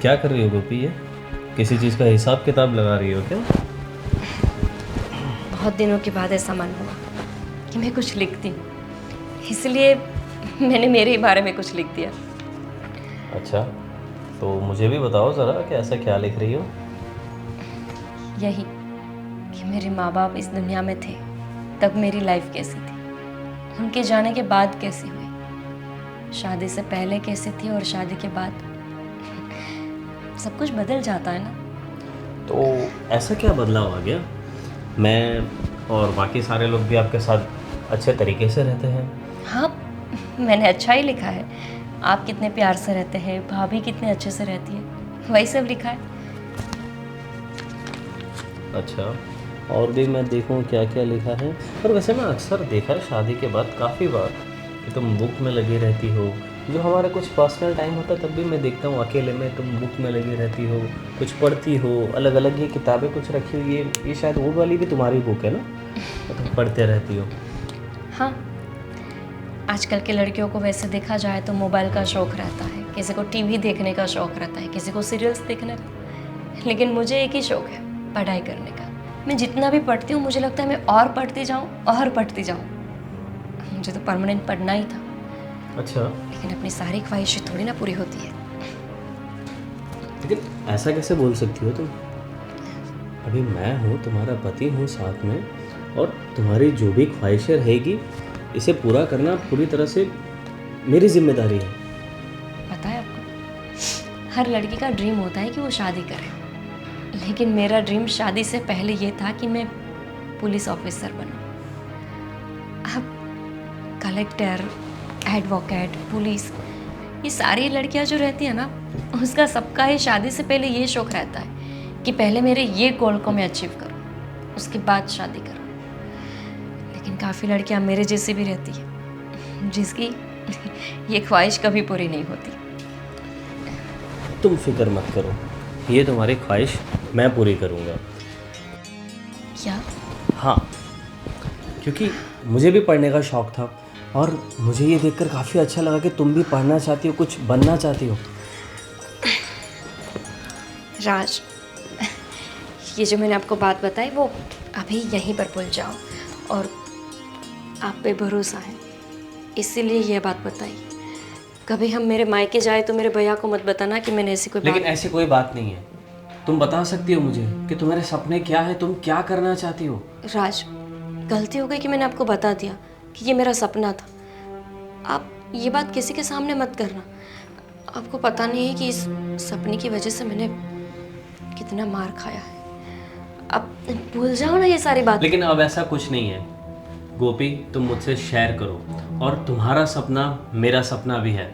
क्या कर रही हो गोपी? ये किसी चीज़ का हिसाब किताब लगा रही हो क्या? बहुत दिनों के बाद ऐसा मन हुआ कि मैं कुछ लिखती हूँ, इसलिए मैंने मेरे ही बारे में कुछ लिख दिया। अच्छा, तो मुझे भी बताओ ज़रा कि ऐसा क्या लिख रही हो? यही कि मेरे माँ बाप इस दुनिया में थे तब मेरी लाइफ कैसी थी, उनके जाने के बाद कैसी हुई, शादी से पहले कैसी थी और शादी के बाद। सब कुछ बदल जाता है ना। तो ऐसा क्या बदलाव आ गया? मैं और बाकी सारे लोग भी आपके साथ अच्छे तरीके से रहते हैं। हाँ, मैंने अच्छा ही लिखा है। आप कितने प्यार से रहते हैं, भाभी कितने अच्छे से रहती है, वही सब लिखा है। अच्छा, और भी मैं देखूं क्या क्या लिखा है। पर वैसे मैं अक्सर देखा है शादी के बाद काफ़ी बार कि तुम बुक में लगी रहती हो। जो हमारा कुछ पर्सनल टाइम होता है तब भी मैं देखता हूँ अकेले में तुम बुक में लगी रहती हो, कुछ पढ़ती हो, अलग अलग ये किताबें कुछ रखी हुई है। ये शायद वो वाली भी तुम्हारी बुक है ना, तो तुम पढ़ते रहती हो। हाँ, आजकल के लड़कियों को वैसे देखा जाए तो मोबाइल का शौक़ रहता है, किसी को टीवी देखने का शौक़ रहता है, किसी को सीरियल्स देखने का। लेकिन मुझे एक ही शौक़ है, पढ़ाई करने का। मैं जितना भी पढ़ती हूँ मुझे लगता है मैं और पढ़ती जाऊँ और पढ़ती जाऊँ। मुझे तो परमानेंट पढ़ना ही था। अच्छा, लेकिन अपनी सारी ख्वाहिशें थोड़ी ना पूरी होती है। लेकिन ऐसा कैसे बोल सकती हो तुम? अभी मैं हूँ, तुम्हारा पति हूँ साथ में, और तुम्हारी जो भी ख्वाहिशें रहेगी इसे पूरा करना पूरी तरह से मेरी जिम्मेदारी है। पता है आपको, हर लड़की का ड्रीम होता है कि वो शादी करे, लेकिन मेरा ड्रीम शादी से पहले ये था कि मैं पुलिस ऑफिसर बनूं। अब कलेक्टर, एडवोकेट, पुलिस, ये सारी लड़कियां जो रहती है ना, उसका सबका ही शादी से पहले ये शौक़ रहता है कि पहले मेरे ये गोल को मैं अचीव करूं, उसके बाद शादी करूं। लेकिन काफ़ी लड़कियां मेरे जैसी भी रहती है जिसकी ये ख्वाहिश कभी पूरी नहीं होती। तुम फिक्र मत करो, ये तुम्हारी ख्वाहिश मैं पूरी करूँगा। क्या? हाँ, क्योंकि मुझे भी पढ़ने का शौक़ था और मुझे ये देखकर काफ़ी अच्छा लगा कि तुम भी पढ़ना चाहती हो, कुछ बनना चाहती हो। राज, ये जो मैंने आपको बात बताई वो अभी यहीं पर भूल जाओ, और आप पे भरोसा है इसीलिए ये बात बताई। कभी हम मेरे मायके जाए तो मेरे भैया को मत बताना कि मैंने ऐसी कोई लेकिन ऐसी कोई बात नहीं है। तुम बता सकती हो मुझे कि तुम्हारे सपने क्या है, तुम क्या करना चाहती हो। राज, गलती हो गई कि मैंने आपको बता दिया कि ये मेरा सपना था। आप ये बात किसी के सामने मत करना। आपको पता नहीं है कि इस सपने की वजह से मैंने कितना मार खाया है। अब भूल जाओ ना ये सारी बात। लेकिन अब ऐसा कुछ नहीं है गोपी, तुम मुझसे शेयर करो, और तुम्हारा सपना मेरा सपना भी है,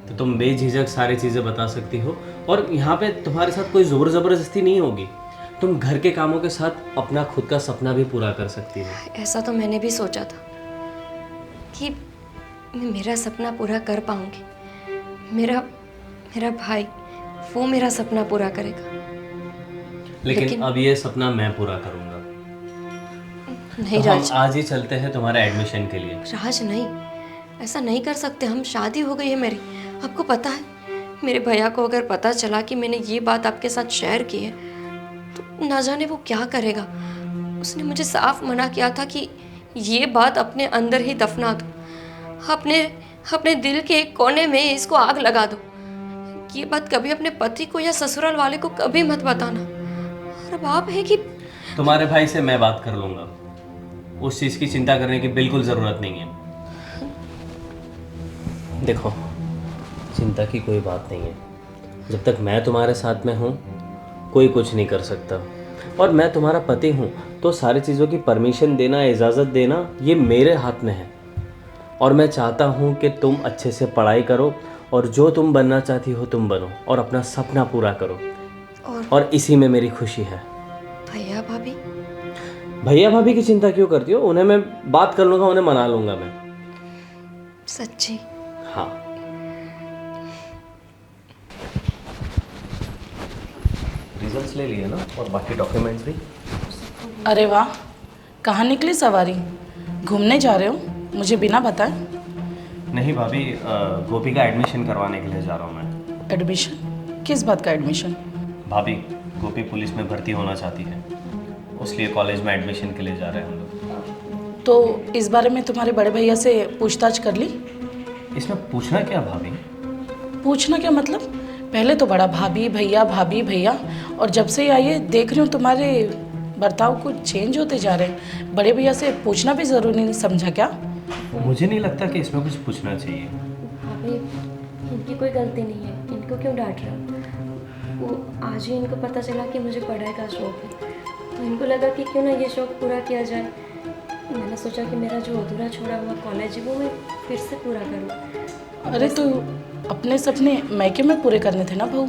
तो तुम बेझिझक सारी चीज़ें बता सकती हो। और यहाँ पे तुम्हारे साथ कोई ज़ोर ज़बरदस्ती नहीं होगी। तुम घर के कामों के साथ अपना खुद का सपना भी पूरा कर सकती हो। ऐसा तो मैंने भी सोचा था कि मैं मेरा सपना पूरा कर पाऊंगी। मेरा भाई वो मेरा सपना पूरा करेगा। लेकिन अब ये सपना मैं पूरा करूँगा। नहीं तो हम राज, आज ही चलते हैं तुम्हारे एडमिशन के लिए। राज नहीं, ऐसा नहीं कर सकते हम। शादी हो गई है मेरी, आपको पता है। मेरे भैया को अगर पता चला कि मैंने ये बात आपके साथ शेयर की है तो ना जाने वो क्या करेगा। उसने मुझे साफ मना किया था कि ये बात अपने अंदर ही दफना दो, अपने दिल के एक कोने में इसको आग लगा दो। ये बात कभी अपने पति को या ससुराल वाले को कभी मत बताना। और अब आप है कि तुम्हारे भाई से मैं बात कर लूँगा, उस चीज़ की चिंता करने की बिल्कुल ज़रूरत नहीं है। देखो, चिंता की कोई बात नहीं है। जब तक मैं तुम्हारे साथ में हूँ कोई कुछ नहीं कर सकता, और मैं तुम्हारा पति हूँ तो सारी चीज़ों की परमिशन देना, इजाज़त देना ये मेरे हाथ में है। और मैं चाहता हूँ कि तुम अच्छे से पढ़ाई करो और जो तुम बनना चाहती हो तुम बनो और अपना सपना पूरा करो, और इसी में मेरी खुशी है। भैया भाभी? भैया भाभी की चिंता क्यों करती हो? उन्हें मैं बात कर लूँगा, उन्हें मना लूँगा मैं। सच्ची? हाँ। रिजल्ट्स ले लिए ना, और बाकी डॉक्यूमेंट्स भी। अरे वाह, कहाँ निकली सवारी? घूमने जा रहे हो मुझे बिना बताए? नहीं भाभी, गोपी का एडमिशन करवाने के लिए जा रहा हूँ मैं। एडमिशन? किस बात का एडमिशन? भाभी, गोपी पुलिस में भर्ती होना चाहती है, उसलिए कॉलेज में एडमिशन के लिए जा रहे हैं हम लोग। तो इस बारे में तुम्हारे बड़े भैया से पूछताछ कर ली? इसमें पूछना क्या भाभी? पूछना क्या मतलब? पहले तो बड़ा भाभी भैया, और जब से आई है देख रही हूँ तुम्हारे बर्ताव कुछ चेंज होते जा रहे हैं। बड़े भैया से पूछना भी ज़रूरी नहीं समझा क्या? मुझे नहीं लगता कि इसमें कुछ पूछना चाहिए। भाभी, इनकी कोई गलती नहीं है, इनको क्यों डांट रहे हो? वो आज ही इनको पता चला कि मुझे पढ़ाई का शौक है, तो इनको लगा कि क्यों ना ये शौक पूरा किया जाए। मैंने सोचा कि मेरा जो अधूरा छोड़ा हुआ कॉलेज है वो मैं फिर से पूरा करूँ। अरे तो अपने सपने मैके में पूरे करने थे ना बहू।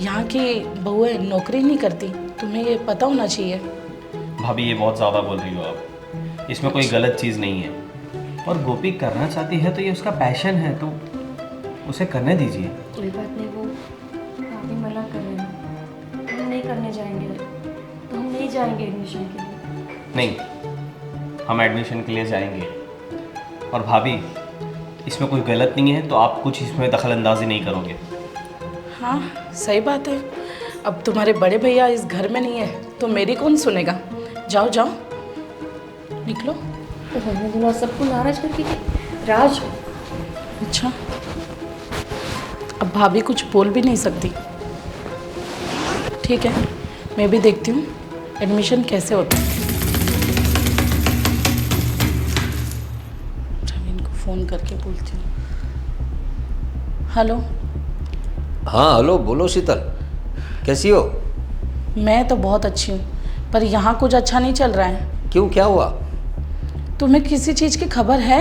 यहाँ की बहुएं नौकरी नहीं करती, तुम्हें ये पता होना चाहिए। भाभी, ये बहुत ज़्यादा बोल रही हो आप। इसमें कोई गलत चीज़ नहीं है, और गोपी करना चाहती है तो ये उसका पैशन है, तो उसे करने दीजिए। कोई बात नहीं, वो काफ़ी मना कर रहे हैं, हम नहीं करने जाएंगे, तो हम नहीं जाएंगे एडमिशन के लिए। नहीं, हम एडमिशन के लिए जाएंगे। और भाभी, इसमें कोई गलत नहीं है, तो आप कुछ इसमें दखल अंदाजी नहीं करोगे। हाँ सही बात है। अब तुम्हारे बड़े भैया इस घर में नहीं है तो मेरी कौन सुनेगा? जाओ जाओ निकलो। तो हमने बोला सबको नाराज करके कि राज। अच्छा, अब भाभी कुछ बोल भी नहीं सकती। ठीक है, मैं भी देखती हूँ एडमिशन कैसे होता है। प्रवीण को फ़ोन करके बोलती हूँ। हेलो। हाँ हेलो, बोलो शीतल, कैसी हो? मैं तो बहुत अच्छी हूँ, पर यहाँ कुछ अच्छा नहीं चल रहा है। क्यों, क्या हुआ? तुम्हें किसी चीज़ की खबर है?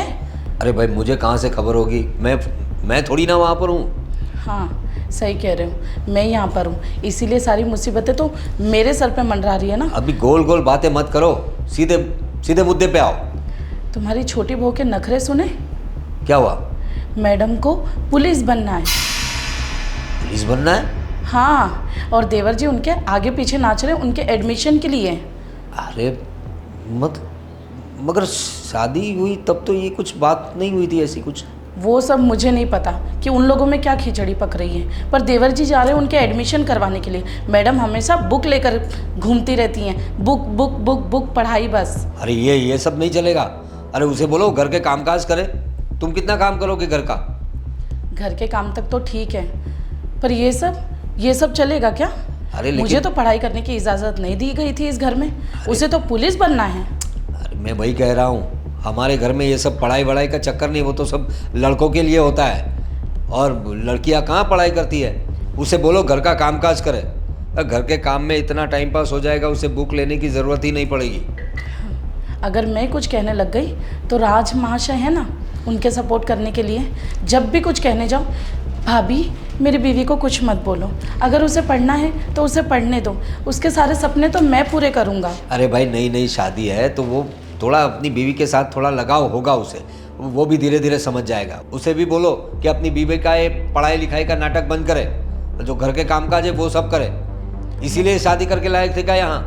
अरे भाई, मुझे कहाँ से खबर होगी? मैं थोड़ी ना वहाँ पर हूँ। हाँ सही कह रहे हो, मैं यहाँ पर हूँ, इसीलिए सारी मुसीबतें तो मेरे सर पे मंडरा रही है ना। अभी गोल गोल बातें मत करो, सीधे सीधे मुद्दे पे आओ। तुम्हारी छोटी बहू के नखरे सुने? क्या हुआ? मैडम को पुलिस बनना है। पुलिस बनना है? हाँ, और देवर जी उनके आगे पीछे नाच रहे उनके एडमिशन के लिए। अरे मगर शादी हुई तब तो ये कुछ बात नहीं हुई थी ऐसी कुछ। वो सब मुझे नहीं पता कि उन लोगों में क्या खिचड़ी पक रही है, पर देवर जी जा रहे हैं उनके एडमिशन करवाने के लिए। मैडम हमेशा बुक लेकर घूमती रहती हैं, बुक बुक बुक बुक पढ़ाई बस। अरे ये सब नहीं चलेगा। अरे उसे बोलो घर के कामकाज करे। तुम कितना काम करोगे घर का? घर के काम तक तो ठीक है, पर ये सब चलेगा क्या? अरे मुझे तो पढ़ाई करने की इजाज़त नहीं दी गई थी इस घर में, उसे तो पुलिस बनना है। अरे मैं वही कह रहा हूँ, हमारे घर में ये सब पढ़ाई वढ़ाई का चक्कर नहीं, वो तो सब लड़कों के लिए होता है, और लड़कियाँ कहाँ पढ़ाई करती है। उसे बोलो घर का कामकाज करे, घर के काम में इतना टाइम पास हो जाएगा, उसे बुक लेने की ज़रूरत ही नहीं पड़ेगी। अगर मैं कुछ कहने लग गई तो राज महाशय है ना, उनके सपोर्ट करने के लिए जब भी कुछ कहने जाओ, भाभी मेरी बीवी को कुछ मत बोलो, अगर उसे पढ़ना है तो उसे पढ़ने दो, उसके सारे सपने तो मैं पूरे करूँगा। अरे भाई, नई नई शादी है तो वो थोड़ा अपनी बीवी के साथ थोड़ा लगाव होगा उसे, वो भी धीरे धीरे समझ जाएगा। उसे भी बोलो कि अपनी बीवी का ये पढ़ाई लिखाई का नाटक बंद करे, जो घर के कामकाज है वो सब करे, इसीलिए शादी करके लायक थे क्या यहाँ?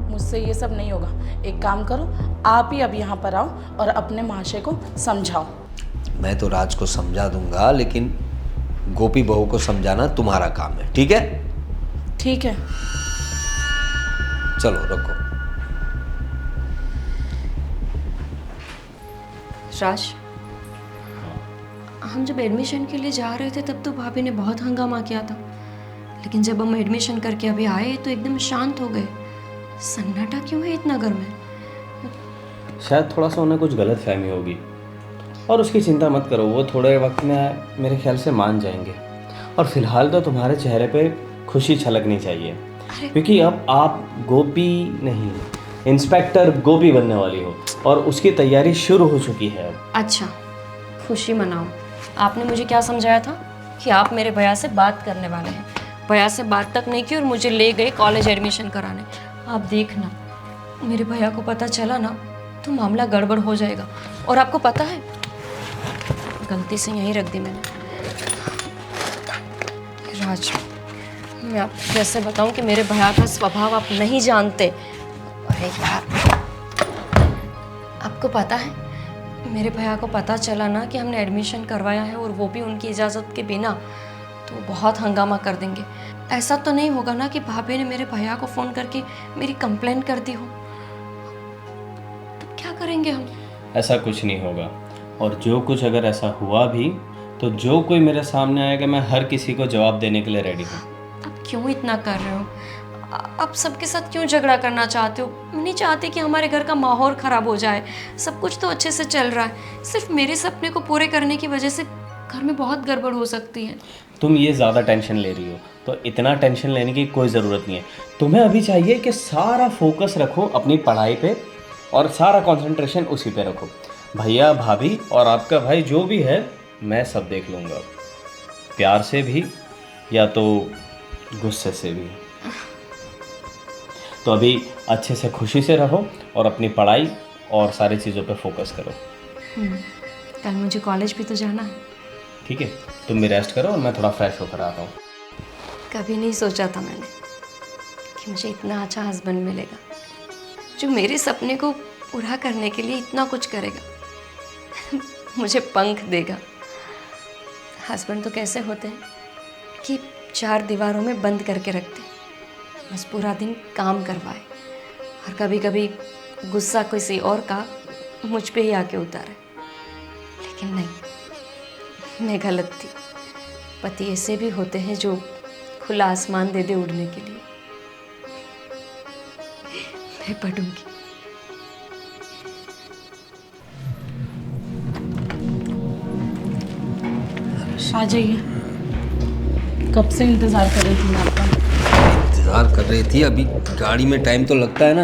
मुझसे ये सब नहीं होगा। एक काम करो, आप ही अब यहाँ पर आओ और अपने महाशय को समझाओ। मैं तो राज को समझा दूंगा, लेकिन गोपी बहू को समझाना तुम्हारा काम है, ठीक है? ठीक है। चलो रखो। राज, हम जब एडमिशन के लिए जा रहे थे तब तो भाभी ने बहुत हंगामा किया था, लेकिन जब हम एडमिशन करके अभी आए तो एकदम शांत हो गए। सन्नाटा क्यों है इतना घर में? शायद थोड़ा सा उन्हें कुछ गलत फहमी होगी, और उसकी चिंता मत करो, वो थोड़े वक्त में मेरे ख्याल से मान जाएंगे। और फिलहाल तो तुम्हारे चेहरे पे खुशी छलकनी चाहिए, क्योंकि अब आप गोपी नहीं, इंस्पेक्टर गोपी बनने वाली हो, और उसकी तैयारी शुरू हो चुकी है अब। अच्छा, खुशी मनाओ। आपने मुझे क्या समझाया था कि आप मेरे भैया से बात करने वाले हैं? भैया से बात तक नहीं की और मुझे ले गए कॉलेज एडमिशन कराने। आप देखना, मेरे भैया को पता चला ना तो मामला गड़बड़ हो जाएगा। और आपको पता है, गलती से यहीं रख दी मैंने। राज, मैं आपको कैसे बताऊं कि मेरे भैया का स्वभाव आप नहीं जानते। अरे यार, आपको पता है, मेरे भैया को पता चला ना कि हमने एडमिशन करवाया है और वो भी उनकी इजाज़त के बिना, तो बहुत हंगामा कर देंगे। ऐसा तो नहीं होगा ना कि भाभी ने मेरे भैया को फ़ोन करके मेरी कंप्लेंट कर दी हो? तो क्या करेंगे हम? ऐसा कुछ नहीं होगा, और जो कुछ अगर ऐसा हुआ भी तो जो कोई मेरे सामने आएगा मैं हर किसी को जवाब देने के लिए रेडी हूँ। अब क्यों इतना कर रहे हो? आप सबके साथ क्यों झगड़ा करना चाहते हो? मैं नहीं चाहती कि हमारे घर का माहौल ख़राब हो जाए। सब कुछ तो अच्छे से चल रहा है, सिर्फ मेरे सपने को पूरे करने की वजह से घर में बहुत गड़बड़ हो सकती है। तुम ये ज़्यादा टेंशन ले रही हो, तो इतना टेंशन लेने की कोई ज़रूरत नहीं है। तुम्हें अभी चाहिए कि सारा फोकस रखो अपनी पढ़ाई पे और सारा कंसंट्रेशन उसी पे रखो। भैया भाभी और आपका भाई जो भी है मैं सब देख लूँगा, प्यार से भी या तो गुस्से से भी। तो अभी अच्छे से खुशी से रहो और अपनी पढ़ाई और सारी चीज़ों पे फोकस करो। कल मुझे कॉलेज भी तो जाना है। ठीक है, तुम भी रेस्ट करो और मैं थोड़ा फ्रेश होकर आता हूँ। कभी नहीं सोचा था मैंने कि मुझे इतना अच्छा हस्बैंड मिलेगा जो मेरे सपने को पूरा करने के लिए इतना कुछ करेगा। मुझे पंख देगा। हस्बैंड तो कैसे होते हैं कि 4 दीवारों में बंद करके रखते हैं, बस पूरा दिन काम करवाए, और कभी कभी गुस्सा किसी और का मुझ पे ही आके उतारे। लेकिन नहीं, मैं गलत थी। पति ऐसे भी होते हैं जो खुला आसमान दे दे उड़ने के लिए। मैं पढ़ूंगी। आ जाइए, कब से इंतज़ार कर रही थी मैं आपका। इंतज़ार कर रही थी? अभी गाड़ी में टाइम तो लगता है ना।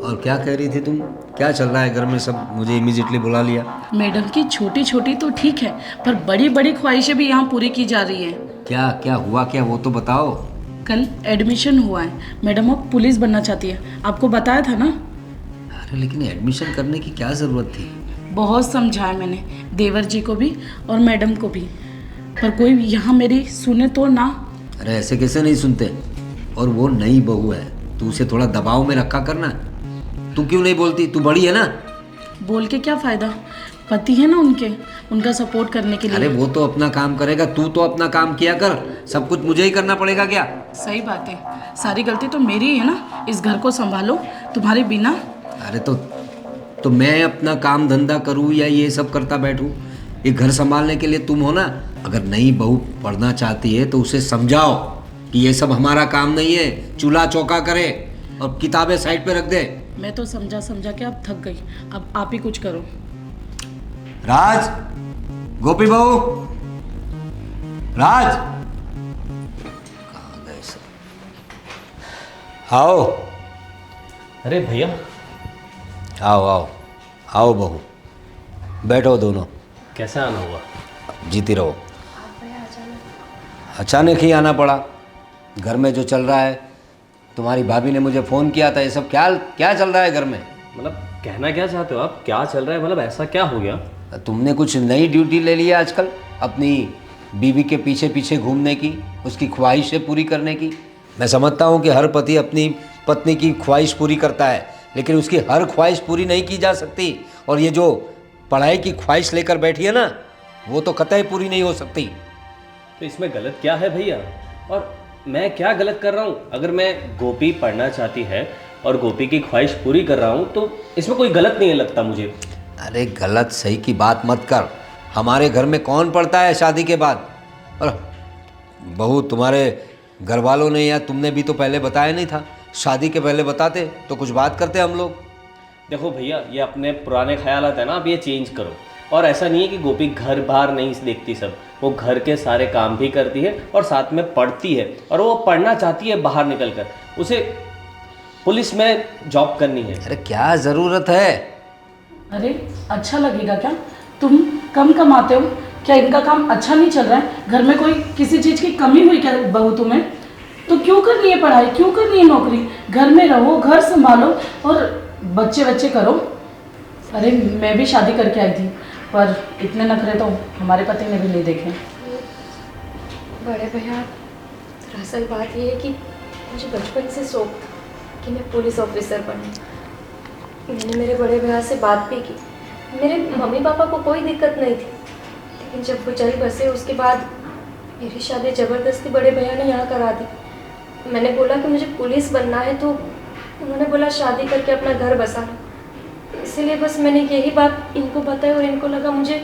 और क्या कह रही थी तुम? क्या चल रहा है घर में सब? मुझे इमीडिएटली बुला लिया। मैडम की छोटी छोटी तो ठीक है, पर बड़ी बड़ी ख्वाहिशें भी यहाँ पूरी की जा रही हैं। क्या क्या हुआ, क्या वो तो बताओ। कल एडमिशन हुआ है, मैडम अब पुलिस बनना चाहती है, आपको बताया था ना। अरे लेकिन एडमिशन करने की क्या ज़रूरत थी? बहुत समझाया मैंने देवर जी को भी और मैडम को भी, पर कोई यहाँ मेरी सुने तो ना। अरे ऐसे कैसे नहीं सुनते? और वो नई बहू है, तू उसे थोड़ा दबाव में रखा करना। तू क्यों नहीं बोलती? तू बड़ी है ना। बोल के क्या फ़ायदा, पति है ना उनके, उनका सपोर्ट करने के लिए। अरे वो तो अपना काम करेगा, तू तो अपना काम किया कर। सब कुछ मुझे ही करना पड़ेगा क्या? सही बात है, सारी गलती तो मेरी ही है ना। इस घर को संभालो तुम्हारे बिना। अरे तो मैं अपना काम धंधा करूँ या ये सब करता बैठूँ? ये घर संभालने के लिए तुम हो ना। अगर नई बहू पढ़ना चाहती है तो उसे समझाओ कि ये सब हमारा काम नहीं है, चूल्हा चौका करे और किताबें साइड पे रख दे। मैं तो समझा के अब थक गई, अब आप ही कुछ करो। राज, गोपी बहू, राज, कहाँ गए सब? आओ। अरे भैया, आओ आओ आओ बहू, बैठो दोनों। कैसे आना हुआ? जीती रहो। अचानक ही आना पड़ा। घर में जो चल रहा है, तुम्हारी भाभी ने मुझे फ़ोन किया था, ये सब क्या क्या चल रहा है घर में? मतलब कहना क्या चाहते हो आप? क्या चल रहा है? मतलब ऐसा क्या हो गया? तुमने कुछ नई ड्यूटी ले ली है आजकल, अपनी बीवी के पीछे पीछे घूमने की, उसकी ख्वाहिशें पूरी करने की। मैं समझता हूँ कि हर पति अपनी पत्नी की ख्वाहिश पूरी करता है, लेकिन उसकी हर ख्वाहिश पूरी नहीं की जा सकती। और ये जो पढ़ाई की ख्वाहिश लेकर बैठी है ना, वो तो कतई पूरी नहीं हो सकती। तो इसमें गलत क्या है भैया? और मैं क्या गलत कर रहा हूँ? अगर मैं गोपी पढ़ना चाहती है और गोपी की ख्वाहिश पूरी कर रहा हूँ तो इसमें कोई गलत नहीं है लगता मुझे। अरे गलत सही की बात मत कर। हमारे घर में कौन पढ़ता है शादी के बाद? और बहू, तुम्हारे घर वालों ने या तुमने भी तो पहले बताया नहीं था। शादी के पहले बताते तो कुछ बात करते हम लोग। देखो भैया, ये अपने पुराने ख्यालात है ना, आप ये चेंज करो। और ऐसा नहीं है कि गोपी घर बाहर नहीं देखती, सब वो घर के सारे काम भी करती है और साथ में पढ़ती है। और वो पढ़ना चाहती है बाहर निकल कर, उसे पुलिस में जॉब करनी है। अरे क्या ज़रूरत है? अरे अच्छा लगेगा क्या? तुम कम कमाते हो, क्या इनका काम अच्छा नहीं चल रहा है? घर में कोई किसी चीज़ की कमी हुई क्या बहू तुम्हें? तो क्यों करनी है पढ़ाई, क्यों करनी है नौकरी? घर में रहो, घर संभालो और बच्चे करो। अरे मैं भी शादी करके आई थी, पर इतने नखरे तो हमारे पति ने भी नहीं देखे। बड़े भैया, दरअसल बात ये है कि मुझे बचपन से शौक था कि मैं पुलिस ऑफिसर बनूं। मैंने मेरे बड़े भैया से बात भी की। मेरे मम्मी पापा को कोई दिक्कत नहीं थी, लेकिन जब वो चल बसे उसके बाद मेरी शादी ज़बरदस्ती बड़े भैया ने यहाँ करा दी। मैंने बोला कि मुझे पुलिस बनना है तो उन्होंने बोला शादी करके अपना घर बसा लो। इसीलिए बस मैंने यही बात इनको बताई और इनको लगा मुझे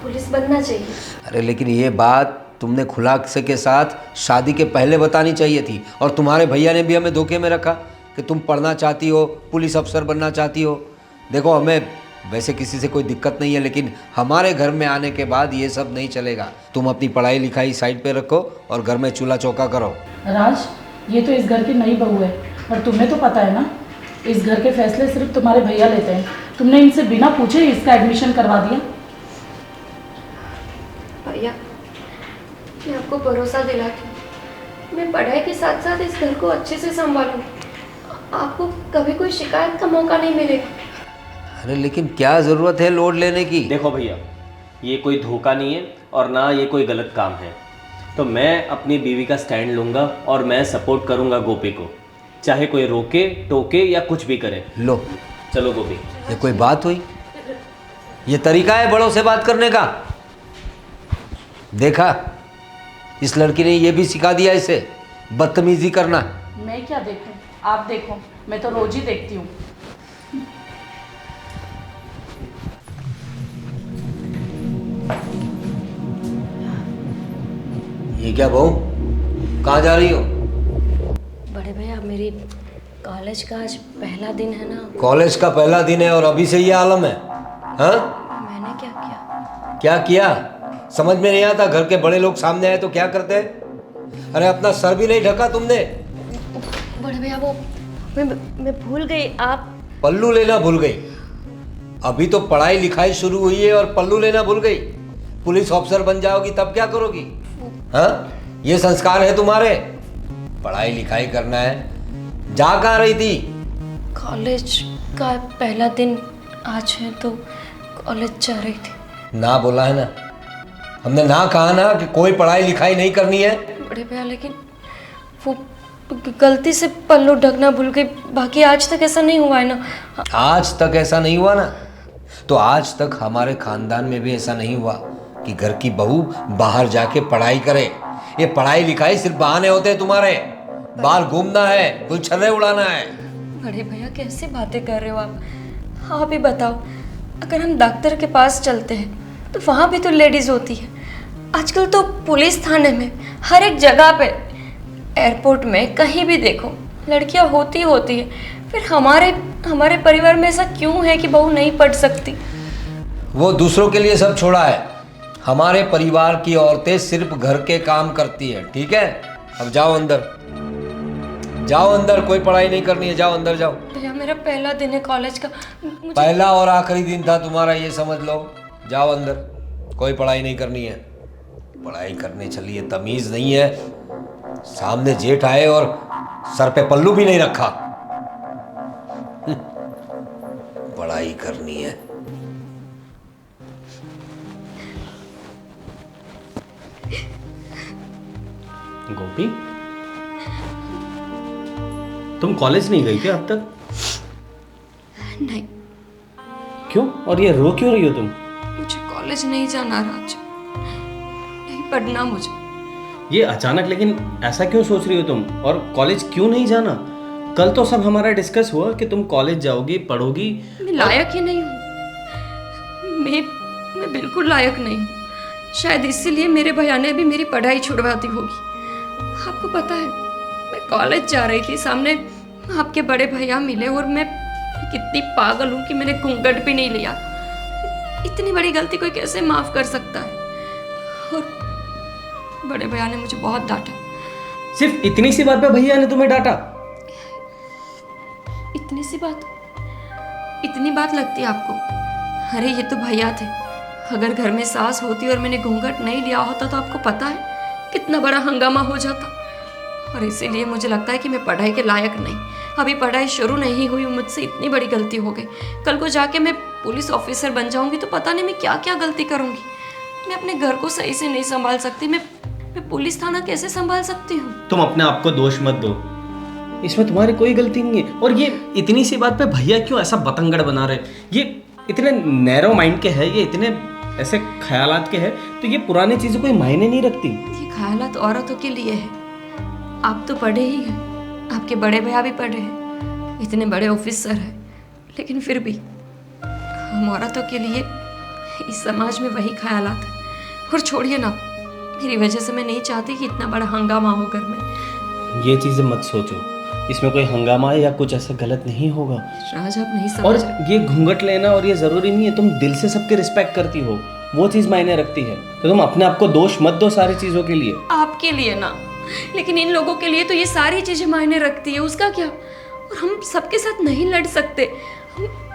पुलिस बनना चाहिए। अरे लेकिन ये बात तुमने खुलासे के साथ शादी के पहले बतानी चाहिए थी। और तुम्हारे भैया ने भी हमें धोखे में रखा कि तुम पढ़ना चाहती हो, पुलिस अफसर बनना चाहती हो। देखो, हमें वैसे किसी से कोई दिक्कत नहीं है, लेकिन हमारे घर में आने के बाद ये सब नहीं चलेगा। तुम अपनी पढ़ाई लिखाई साइड पे रखो और घर में चूल्हा चौका करो। राज, ये तो इस घर की नई बहू है और तुम्हें तो पता है ना, इस घर के फैसले सिर्फ तुम्हारे भैया लेते हैं। तुमने इनसे बिना पूछे इसका एडमिशन करवा दिया। भैया, मैं आपको भरोसा दिलाती हूँ, मैं पढ़ाई के साथ साथ इस घर को अच्छे से संभालूंगी। आपको कभी कोई शिकायत का मौका नहीं मिलेगा। अरे लेकिन क्या ज़रूरत है लोड लेने की? देखो भैया, ये कोई धोखा नहीं है और ना ये कोई गलत काम है। तो मैं अपनी बीवी का स्टैंड लूँगा और मैं सपोर्ट करूँगा गोपी को, चाहे कोई रोके टोके या कुछ भी करे। लो, चलो गोपी। ये कोई बात हुई? ये तरीका है बड़ों से बात करने का? देखा, इस लड़की ने ये भी सिखा दिया इसे बदतमीजी करना। मैं क्या देखूं, आप देखो, मैं तो रोज ही देखती हूँ। ये क्या बहू, कहाँ जा रही हो? बड़े भैया, मेरी कॉलेज का आज पहला दिन है ना। कॉलेज का पहला दिन है और अभी से ये आलम है? हाँ, मैंने क्या किया? क्या किया समझ में नहीं आता। घर के बड़े लोग सामने आए तो क्या करते हैं? अरे अपना सर भी नहीं ढका तुमने। बड़े भैया, वो मैं भूल गई। आप पल्लू लेना भूल गई? अभी तो पढ़ाई लिखाई शुरू हुई है और पल्लू लेना भूल गई? पुलिस ऑफिसर बन जाओगी तब क्या करोगी? हाँ, ये संस्कार है तुम्हारे? पढ़ाई लिखाई करना है। जा कहाँ रही थी? कॉलेज का पहला दिन आज है तो कॉलेज जा रही थी। ना बोला है ना, हमने ना कहा ना कि कोई पढ़ाई लिखाई नहीं करनी है। बड़े भैया, लेकिन वो गलती से पल्लू ढकना भूल गई। बाकी आज तक ऐसा नहीं हुआ है ना। आज तक ऐसा नहीं हुआ ना, तो आज तक हमारे खानदान में भी ऐसा नहीं हुआ कि घर की बहू बाहर जाके पढ़ाई करे। ये पढ़ाई लिखाई सिर्फ बहाने होते हैं तुम्हारे। बाहर घूमना है, गुलछर्रे उड़ाना है। बड़े भैया, कैसे बातें कर रहे हो आप? आप ही बताओ, अगर हम डॉक्टर के पास चलते हैं तो वहाँ भी तो लेडीज़ होती है। आजकल तो पुलिस थाने में, हर एक जगह पे, एयरपोर्ट में, कहीं भी देखो लड़कियाँ होती है। फिर हमारे परिवार में ऐसा क्यों है कि बहू नहीं पढ़ सकती? वो दूसरों के लिए सब छोड़ा है। हमारे परिवार की औरतें सिर्फ घर के काम करती है, ठीक है? अब जाओ अंदर, जाओ अंदर, कोई पढ़ाई नहीं करनी है। जाओ अंदर जाओ। भैया, मेरा पहला दिन है कॉलेज का। पहला और आखिरी दिन था तुम्हारा, ये समझ लो। जाओ अंदर, कोई पढ़ाई नहीं करनी है। पढ़ाई करने चलिए, तमीज नहीं है। सामने जेठ आए और सर पे पल्लू भी नहीं रखा। पढ़ाई करनी है। गोपी, तुम कॉलेज नहीं गई क्या अब तक? नहीं, क्यों? और ये रो क्यों रही हो तुम? मुझे कॉलेज नहीं जाना राज, नहीं पढ़ना मुझे। ये अचानक लेकिन ऐसा क्यों सोच रही हो तुम? और कॉलेज क्यों नहीं जाना? कल तो सब हमारा डिस्कस हुआ कि तुम कॉलेज जाओगी, पढ़ोगी। मैं लायक ही नहीं हूँ। मैं बिल्कुल लायक नहीं हूँ। शायद इसीलिए मेरे भैया ने भी मेरी पढ़ाई छुड़वा दी होगी। आपको पता है, मैं कॉलेज जा रही थी, सामने आपके बड़े भैया मिले और मैं कितनी पागल हूँ कि मैंने घूंघट भी नहीं लिया। इतनी बड़ी गलती कोई कैसे माफ कर सकता है? और बड़े भैया ने मुझे बहुत डांटा। सिर्फ इतनी सी बात पे भैया ने तुम्हें डांटा? इतनी सी बात? इतनी बात लगती है आपको? अरे ये तो भैया थे। अगर घर में सास होती और मैंने घूंघट नहीं लिया होता तो आपको पता है कितना बड़ा हंगामा हो जाता। और इसीलिए मुझे लगता है कि मैं पढ़ाई के लायक नहीं। अभी पढ़ाई शुरू नहीं हुई, मुझसे इतनी बड़ी गलती हो गई। कल को जाके मैं पुलिस ऑफिसर बन जाऊंगी तो पता नहीं मैं क्या क्या गलती करूंगी। मैं अपने घर को सही से नहीं संभाल सकती। मैं पुलिस थाना कैसे संभाल सकती हूँ? तुम अपने आप को दोष मत दो, इसमें तुम्हारी कोई गलती नहीं है। और ये इतनी सी बात पे भैया क्यों ऐसा बतंगड़ बना रहे? ये इतने नैरो माइंड के हैं, ये इतने ऐसे ख्यालात के हैं, तो ये पुरानी चीज़ें कोई मायने नहीं रखती। ये ख्यालात औरतों के लिए है। आप तो पढ़े ही हैं, आपके बड़े भैया भी पढ़े हैं, इतने बड़े ऑफिसर हैं, लेकिन फिर भी हम औरतों के लिए इस समाज में वही ख्यालात हैं। और छोड़िए ना, मेरी वजह से मैं नहीं चाहती कि इतना बड़ा हंगामा हो घर में। ये चीज़ें मत सोचो, इसमें कोई हंगामा या कुछ ऐसा गलत नहीं होगा। राज, आप नहीं और समझ रहे। ये घूंघट लेना और ये ज़रूरी नहीं है तुम दिल से सबके रिस्पेक्ट करती हो, वो चीज़ मायने रखती है। तो तुम अपने आप को दोष मत दो सारी चीज़ों के लिए। आपके लिए ना, लेकिन इन लोगों के लिए तो ये सारी चीजें मायने रखती है। उसका क्या? और हम सबके साथ नहीं लड़ सकते।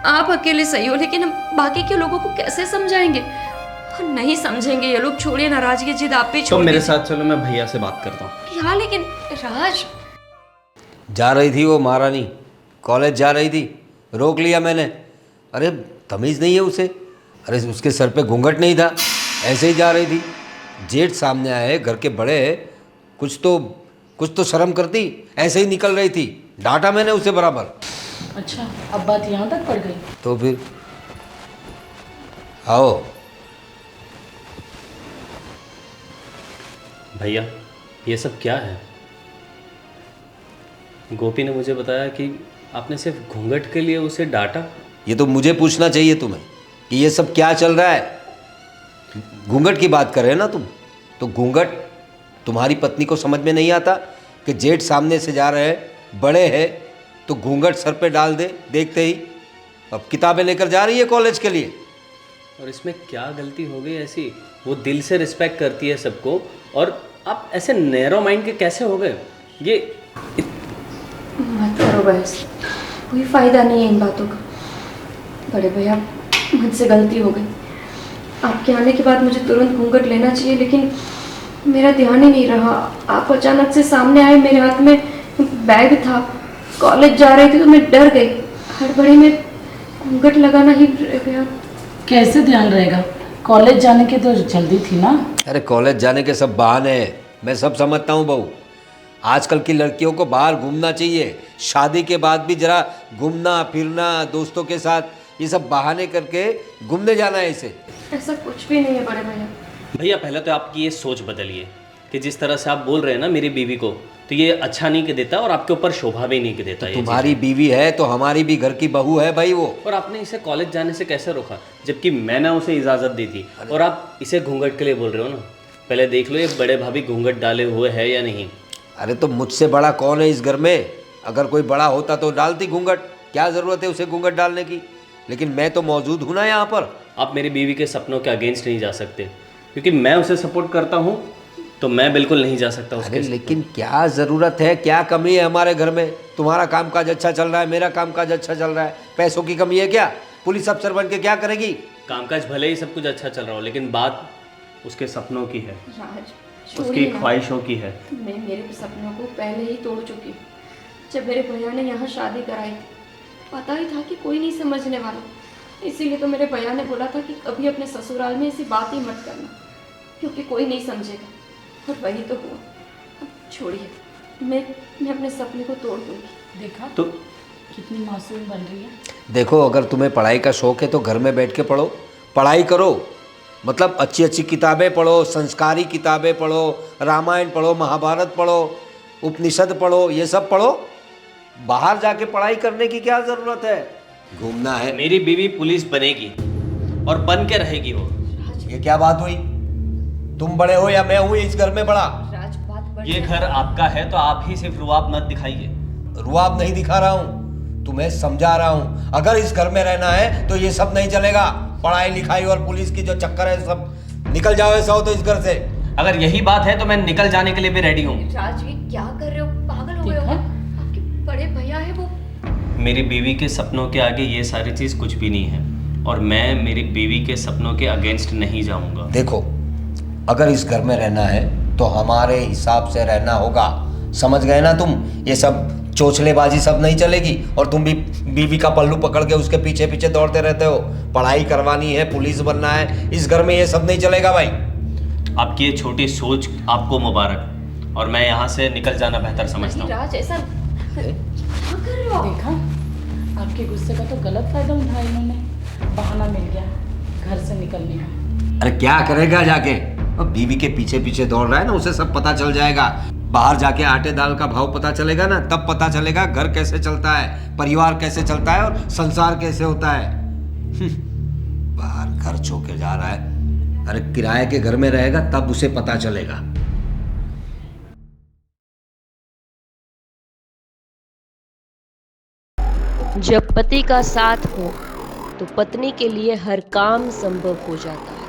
आप अकेले सही हो, लेकिन हम बाकी के लोगों को कैसे समझाएंगे? और नहीं समझेंगे ये लोग। छोड़िए ना राज, ये जिद आप पे तो छोड़ मेरे दीजिए। साथ चलो, मैं भैया से बात करता हूँ। क्या? लेकिन राज, जा रही थी वो महारानी, कॉलेज जा रही थी, रोक लिया मैंने। अरे तमीज़ नहीं है उसे, अरे उसके सर पे घूंघट नहीं था, ऐसे ही जा रही थी। जेठ सामने आए, घर के बड़े, कुछ तो शर्म करती, ऐसे ही निकल रही थी। डांटा मैंने उसे बराबर। अच्छा, अब बात यहाँ तक पड़ गई। तो फिर आओ। भैया, ये सब क्या है? गोपी ने मुझे बताया कि आपने सिर्फ घूंघट के लिए उसे डांटा। ये तो मुझे पूछना चाहिए तुम्हें कि ये सब क्या चल रहा है। घूंघट की बात कर रहे हैं ना तुम, तो घूंघट तुम्हारी पत्नी को समझ में नहीं आता कि जेठ सामने से जा रहे हैं, बड़े हैं, तो घूंघट सर पे डाल दे देखते ही। अब किताबें लेकर जा रही है कॉलेज के लिए। और इसमें क्या गलती हो गई ऐसी? वो दिल से रिस्पेक्ट करती है सबको, और आप ऐसे नैरो माइंड के कैसे हो गए? ये मत करो बहस, कोई फायदा नहीं है इन बातों का। बड़े भैया, मुझसे गलती हो गई। आपके आने के बाद मुझे तुरंत घूंघट लेना चाहिए, लेकिन मेरा ध्यान ही नहीं रहा। आप अचानक से सामने आए, मेरे हाथ में बैग था, कॉलेज जा रही थी तो मैं डर गई। हड़बड़ी में घूंघट लगाना ही रह गया। कैसे ध्यान रहेगा? कॉलेज जाने की तो जल्दी थी ना। अरे कॉलेज जाने के सब बहाने हैं, मैं सब समझता हूँ बहू। आजकल की लड़कियों को बाहर घूमना चाहिए, शादी के बाद भी जरा घूमना फिरना, दोस्तों के साथ, ये सब बहाने करके घूमने जाना है इसे। ऐसा कुछ भी नहीं है बड़े भैया। भैया, पहले तो आपकी ये सोच बदलिए कि जिस तरह से आप बोल रहे हैं ना मेरी बीवी को, तो ये अच्छा नहीं कि देता और आपके ऊपर शोभा भी नहीं कि देता। ये तुम्हारी बीवी है तो हमारी भी घर की बहू है भाई वो। और आपने इसे कॉलेज जाने से कैसे रोका, जबकि मैंने उसे इजाज़त दी थी? और आप इसे घूंघट के लिए बोल रहे हो ना? पहले देख लो ये बड़े भाभी घूंघट डाले हुए है या नहीं। अरे तो मुझसे बड़ा कौन है इस घर में? अगर कोई बड़ा होता तो डालती घूंघट, क्या ज़रूरत है उसे घूंघट डालने की? लेकिन मैं तो मौजूद हूँ ना यहाँ पर। आप मेरी बीवी के सपनों के अगेंस्ट नहीं जा सकते, क्योंकि मैं उसे सपोर्ट करता हूँ, तो मैं बिल्कुल नहीं जा सकता उसके। अरे लेकिन क्या ज़रूरत है, क्या कमी है हमारे घर में? तुम्हारा कामकाज अच्छा चल रहा है, मेरा कामकाज अच्छा चल रहा है, पैसों की कमी है क्या? पुलिस अफसर बन के क्या करेगी? कामकाज भले ही सब कुछ अच्छा चल रहा हो, लेकिन बात उसके सपनों की है, राज, उसकी छोड़िए ना। ख्वाहिशों की है। मैं मेरे सपनों को पहले ही तोड़ चुकी हूँ। जब मेरे भैया ने यहाँ शादी कराई थी, पता ही था कि कोई नहीं समझने वाला। इसीलिए तो मेरे भैया ने बोला था कि कभी अपने ससुराल में ऐसी बात ही मत करना, क्योंकि कोई नहीं समझेगा। और वही तो हुआ। अब छोड़िए, मैं अपने सपने को तोड़ दूँगी। देखा तो कितनी मासूम बन रही है। देखो, अगर तुम्हें पढ़ाई का शौक़ है तो घर में बैठ के पढ़ो, पढ़ाई करो, मतलब अच्छी अच्छी किताबें पढ़ो, संस्कारी किताबें पढ़ो, रामायण पढ़ो, महाभारत पढ़ो, उपनिषद पढ़ो, ये सब पढ़ो। बाहर जाके पढ़ाई करने की क्या ज़रूरत है? घूमना है। मेरी बीवी पुलिस बनेगी और बन के रहेगी वो। ये क्या बात हुई? तुम बड़े हो या मैं हूँ इस घर में बड़ा? राज, बात बढ़ ये घर आपका है तो आप ही सिर्फ रुआब मत दिखाइए। रुआब नहीं दिखा रहा हूँ, तुम्हें समझा रहा हूँ। अगर इस घर में रहना है तो ये सब नहीं चलेगा। पढ़ाई लिखाई और पुलिस की जो चक्कर है, सब निकल जाओ ऐसा हो तो इस घर से। अगर यही बात है तो मैं निकल जाने के लिए भी रेडी हूँ। राज, ये क्या कर रहे हो? पागल हो गए हो? आपके बड़े भैया है वो। मेरी बीवी के सपनों के आगे ये सारी चीज़ कुछ भी नहीं है, और मैं मेरी बीवी के सपनों के अगेंस्ट नहीं जाऊंगा। देखो, अगर इस घर में रहना है तो हमारे हिसाब से रहना होगा, समझ गए ना तुम? ये सब चोचलेबाजी सब नहीं चलेगी। और तुम भी बीवी का पल्लू पकड़ के उसके पीछे पीछे दौड़ते रहते हो। पढ़ाई करवानी है, पुलिस बनना है, इस घर में ये सब नहीं चलेगा भाई। आपकी ये छोटी सोच आपको मुबारक, और मैं यहाँ से निकल जाना बेहतर समझता हूँ। राज, ऐसा क्या कर रहे हो आप? देखा, आपके गुस्से का तो गलत फायदा उठाया इन्होंने। बहाना मिल गया घर से निकलने का। अरे क्या करेगा जाके? अब बीवी के पीछे पीछे दौड़ रहा है ना, उसे सब पता चल जाएगा। बाहर जाके आटे दाल का भाव पता चलेगा ना, तब पता चलेगा घर कैसे चलता है, परिवार कैसे चलता है और संसार कैसे होता है। बाहर घर छोड़ के जा रहा है, अरे किराए के घर में रहेगा तब उसे पता चलेगा। जब पति का साथ हो तो पत्नी के लिए हर काम संभव हो जाता है।